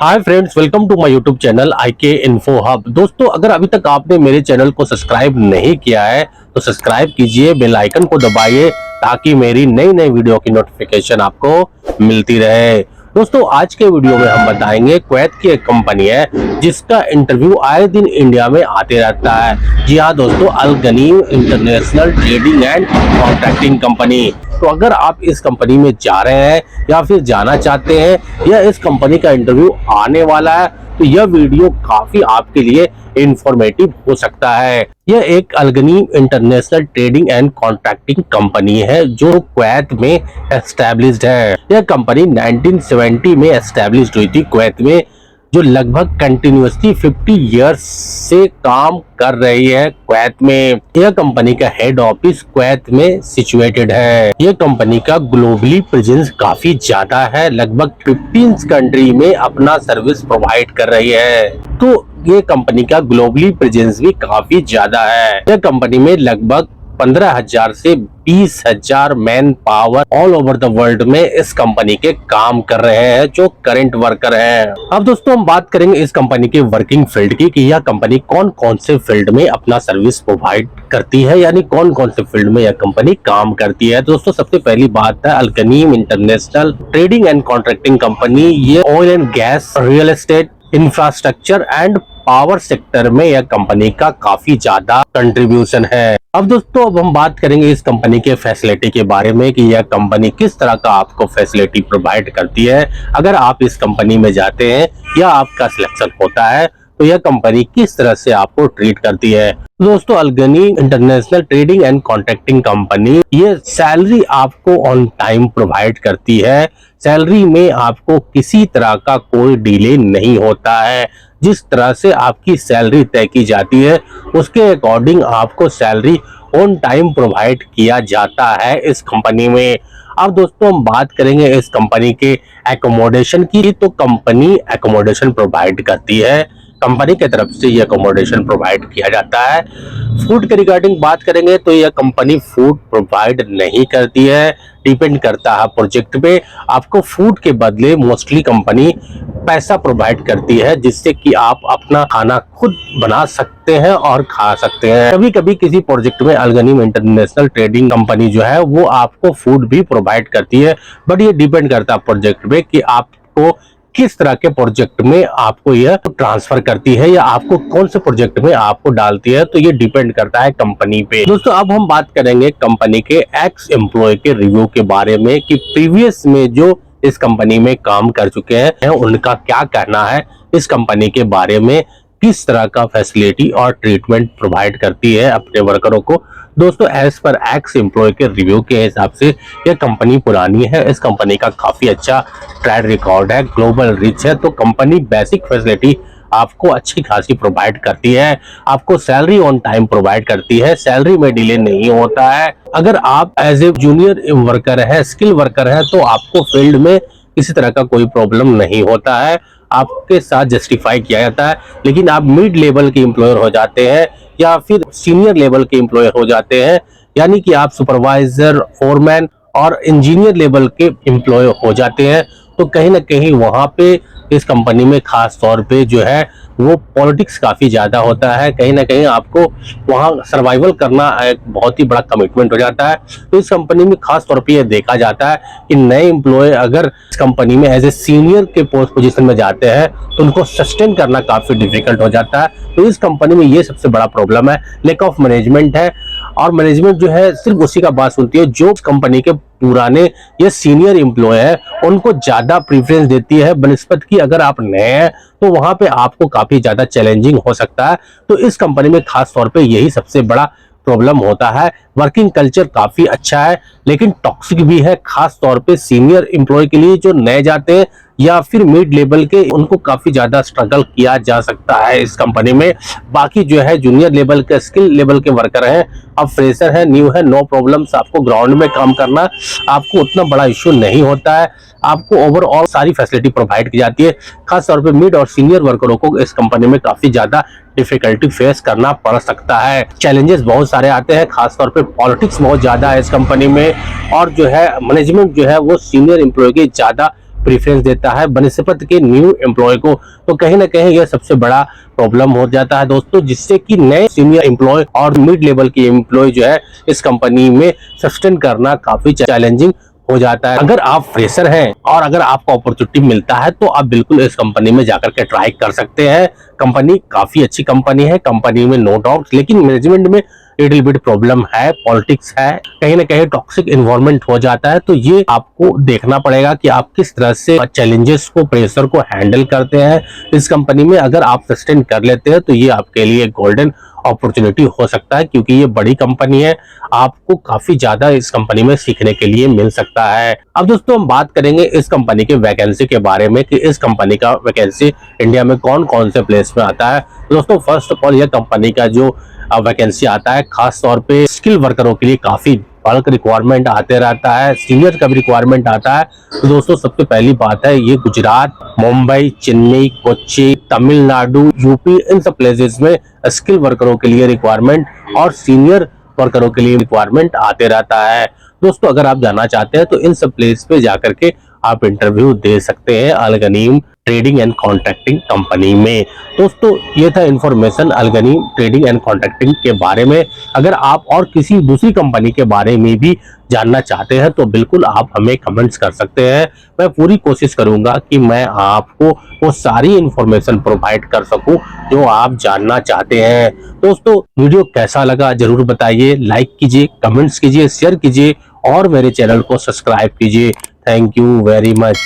Hi friends, welcome to my YouTube channel IK info hub. दोस्तों, अगर अभी तक आपने मेरे चैनल को सब्सक्राइब नहीं किया है तो सब्सक्राइब कीजिए, बेल आइकन को दबाइए ताकि मेरी नई नई वीडियो की नोटिफिकेशन आपको मिलती रहे। दोस्तों, आज के वीडियो में हम बताएंगे कुवैत की एक कंपनी है जिसका इंटरव्यू आए दिन इंडिया में आते रहता है। जी हाँ दोस्तों, Al Ghanim international trading and contracting company. तो अगर आप इस कंपनी में जा रहे हैं या फिर जाना चाहते हैं या इस कंपनी का इंटरव्यू आने वाला है तो यह वीडियो काफी आपके लिए इंफॉर्मेटिव हो सकता है। यह एक Al Ghanim international trading and contracting company है जो कुवैत में एस्टैब्लिश्ड है। यह कंपनी 1970 में एस्टैब्लिश्ड हुई थी कुवैत में, जो लगभग कंटिन्यूअसली 50 इयर्स से काम कर रही है कुवैत में। यह कंपनी का हेड ऑफिस कुवैत में सिचुएटेड है। यह कंपनी का ग्लोबली प्रेजेंस काफी ज्यादा है, लगभग 15 कंट्री में अपना सर्विस प्रोवाइड कर रही है। तो ये कंपनी का ग्लोबली प्रेजेंस भी काफी ज्यादा है। यह कंपनी में लगभग 15,000 से 20,000 man power all over the world में इस कंपनी के काम कर रहे हैं जो करंट वर्कर हैं। अब दोस्तों, हम बात करेंगे इस कंपनी के वर्किंग फील्ड की कि यह कंपनी कौन कौन से फील्ड में अपना सर्विस प्रोवाइड करती है, यानी कौन कौन से फील्ड में यह कंपनी काम करती है। दोस्तों, सबसे पहली बात है Al Ghanim international trading and contracting company. ये oil and gas, real estate, infrastructure and power sector में यह कंपनी का काफी ज्यादा कंट्रीब्यूशन है। अब दोस्तों, अब हम बात करेंगे इस कंपनी के फैसिलिटी के बारे में कि यह कंपनी किस तरह का आपको फैसिलिटी प्रोवाइड करती है। अगर आप इस कंपनी में जाते हैं या आपका सिलेक्शन होता है तो यह कंपनी किस तरह से आपको ट्रीट करती है। दोस्तों, Al Ghanim international trading and contracting company ये सैलरी आपको ऑन टाइम प्रोवाइड करती है। सैलरी में आपको किसी तरह का कोई डिले नहीं होता है। जिस तरह से आपकी सैलरी तय की जाती है उसके अकॉर्डिंग आपको सैलरी ऑन टाइम प्रोवाइड किया जाता है इस कंपनी में। अब दोस्तों, हम बात करेंगे इस कंपनी के एकोमोडेशन की। तो कंपनी एकोमोडेशन प्रोवाइड करती है, कंपनी की तरफ से यह अकोमोडेशन प्रोवाइड किया जाता है। फूड के रिगार्डिंग बात करेंगे तो यह कंपनी फूड प्रोवाइड नहीं करती है, डिपेंड करता है प्रोजेक्ट पे। आपको फूड के बदले मोस्टली कंपनी पैसा प्रोवाइड करती है जिससे कि आप अपना खाना खुद बना सकते हैं और खा सकते हैं। कभी कभी किसी प्रोजेक्ट में अल गनीम इंटरनेशनल ट्रेडिंग कंपनी जो है वो आपको फूड भी प्रोवाइड करती है, बट ये डिपेंड करता है प्रोजेक्ट पे कि आपको किस तरह के प्रोजेक्ट में आपको यह ट्रांसफर करती है या आपको कौन से प्रोजेक्ट में आपको डालती है, तो ये डिपेंड करता है कंपनी पे। दोस्तों, अब हम बात करेंगे कंपनी के एक्स एम्प्लॉय के रिव्यू के बारे में कि प्रीवियस में जो इस कंपनी में काम कर चुके हैं उनका क्या कहना है इस कंपनी के बारे में, किस तरह का फैसिलिटी और ट्रीटमेंट प्रोवाइड करती है अपने वर्करों को। दोस्तों, एज पर एक्स एम्प्लॉय के रिव्यू के हिसाब से यह कंपनी पुरानी है, इस कंपनी का काफी अच्छा ट्रैक रिकॉर्ड है, ग्लोबल रीच है। तो कंपनी बेसिक फैसिलिटी आपको अच्छी खासी प्रोवाइड करती है, आपको सैलरी ऑन टाइम प्रोवाइड करती है, सैलरी में डिले नहीं होता है। अगर आप एज ए जूनियर वर्कर है, स्किल वर्कर है, तो आपको फील्ड में किसी तरह का कोई प्रॉब्लम नहीं होता है, आपके साथ जस्टिफाई किया जाता है। लेकिन आप मिड लेवल के एम्प्लॉयर हो जाते हैं या फिर सीनियर लेवल के एम्प्लॉयर हो जाते हैं, यानी कि आप सुपरवाइजर, फोरमैन और इंजीनियर लेवल के एम्प्लॉय हो जाते हैं, तो कहीं ना कहीं वहां पे इस कंपनी में खास तौर पे जो है वो पॉलिटिक्स काफी ज्यादा होता है। कहीं ना कहीं आपको वहां सर्वाइवल करना एक बहुत ही बड़ा कमिटमेंट हो जाता है। तो इस कंपनी में खास तौर पे ये देखा जाता है कि नए एम्प्लॉय अगर इस कंपनी में एज ए सीनियर के पोजीशन में जाते हैं तो उनको सस्टेन करना काफी डिफिकल्ट हो जाता है। तो इस कंपनी में ये सबसे बड़ा प्रॉब्लम है, लैक ऑफ मैनेजमेंट है। और मैनेजमेंट जो है सिर्फ उसी का बात सुनती है जो कंपनी के पुराने या सीनियर एम्प्लॉय है उनको ज्यादा प्रेफरेंस देती है बनिस्बत की अगर आप नए हैं तो वहां पे आपको काफी ज्यादा चैलेंजिंग हो सकता है। तो इस कंपनी में खास तौर पे यही सबसे बड़ा प्रॉब्लम होता है। वर्किंग कल्चर काफी अच्छा है लेकिन टॉक्सिक भी है, खास तौर पे सीनियर एम्प्लॉय के लिए जो नए जाते हैं या फिर मिड लेवल के, उनको काफी ज्यादा स्ट्रगल किया जा सकता है इस कंपनी में। बाकी जो है जूनियर लेवल के, स्किल लेवल के वर्कर हैं, अब फ्रेशर है, न्यू है, नो प्रॉब्लम्स, आपको ग्राउंड में काम करना आपको उतना बड़ा इश्यू नहीं होता है। आपको ओवरऑल सारी फैसिलिटी प्रोवाइड की जाती है। खास तौर पे मिड और सीनियर वर्करों को इस कंपनी में काफी ज्यादा डिफिकल्टी फेस करना पड़ सकता है। चैलेंजेस बहुत सारे आते हैं, खास तौर पे पॉलिटिक्स बहुत ज्यादा है इस कंपनी में, और जो है मैनेजमेंट जो है वो सीनियर एम्प्लॉय की ज्यादा प्रेफरेंस देता है बनिस्पत के न्यू एम्प्लॉय को। तो कहीं ना कहीं यह सबसे बड़ा प्रॉब्लम हो जाता है दोस्तों, जिससे कि नए सीनियर एम्प्लॉय और मिड लेवल के एम्प्लॉय जो है इस कंपनी में सस्टेन करना काफी चैलेंजिंग हो जाता है। अगर आप फ्रेशर हैं और अगर आपको अपॉर्चुनिटी मिलता है तो आप बिल्कुल इस कंपनी में जाकर के ट्राई कर सकते हैं। कंपनी काफी अच्छी कंपनी है, कंपनी में नो डाउट, लेकिन मैनेजमेंट में लिटिल बिट प्रॉब्लम है, पॉलिटिक्स है, कहीं ना कहीं टॉक्सिक एनवायरनमेंट हो जाता है। तो ये आपको देखना पड़ेगा कि आप किस तरह से चैलेंजेस को, प्रेशर को हैंडल करते हैं इस कंपनी में। अगर आप सस्टेन कर लेते हैं तो ये आपके लिए गोल्डन अपॉर्चुनिटी हो सकता है, क्योंकि ये बड़ी कंपनी है, आपको काफी ज्यादा इस कंपनी में सीखने के लिए मिल सकता है। अब दोस्तों हम बात करेंगे इस कंपनी के वैकेंसी के बारे में कि इस कंपनी का वैकेंसी इंडिया में कौन कौन से प्लेस में आता है। दोस्तों फर्स्ट ऑफ ऑल, यह कंपनी का जो वैकेंसी आता है खास तौर पे स्किल वर्करों के लिए काफी बल्क रिक्वायरमेंट आते रहता है, सीनियर का भी रिक्वायरमेंट आता है। तो दोस्तों सबसे पहली बात है, ये गुजरात, मुंबई, चेन्नई, कोच्चि, तमिलनाडु, यूपी, इन सब प्लेसेस में स्किल वर्करों के लिए रिक्वायरमेंट और सीनियर वर्करों के लिए रिक्वायरमेंट आते रहता है। दोस्तों अगर आप जाना चाहते हैं तो इन सब प्लेस पे जाकर के आप इंटरव्यू दे सकते हैं अलगनीम ट्रेडिंग एंड कॉन्ट्रैक्टिंग कंपनी में। दोस्तों ये था इंफॉर्मेशन अलगनीम ट्रेडिंग एंड कॉन्ट्रैक्टिंग के बारे में। अगर आप और किसी दूसरी कंपनी के बारे में भी जानना चाहते हैं तो बिल्कुल आप हमें कमेंट्स कर सकते हैं। मैं पूरी कोशिश करूंगा कि मैं आपको वो सारी इंफॉर्मेशन प्रोवाइड कर सकूं जो आप जानना चाहते हैं। दोस्तों वीडियो कैसा लगा जरूर बताइए, लाइक कीजिए, कमेंट्स कीजिए, शेयर कीजिए और मेरे चैनल को सब्सक्राइब कीजिए। Thank you very much.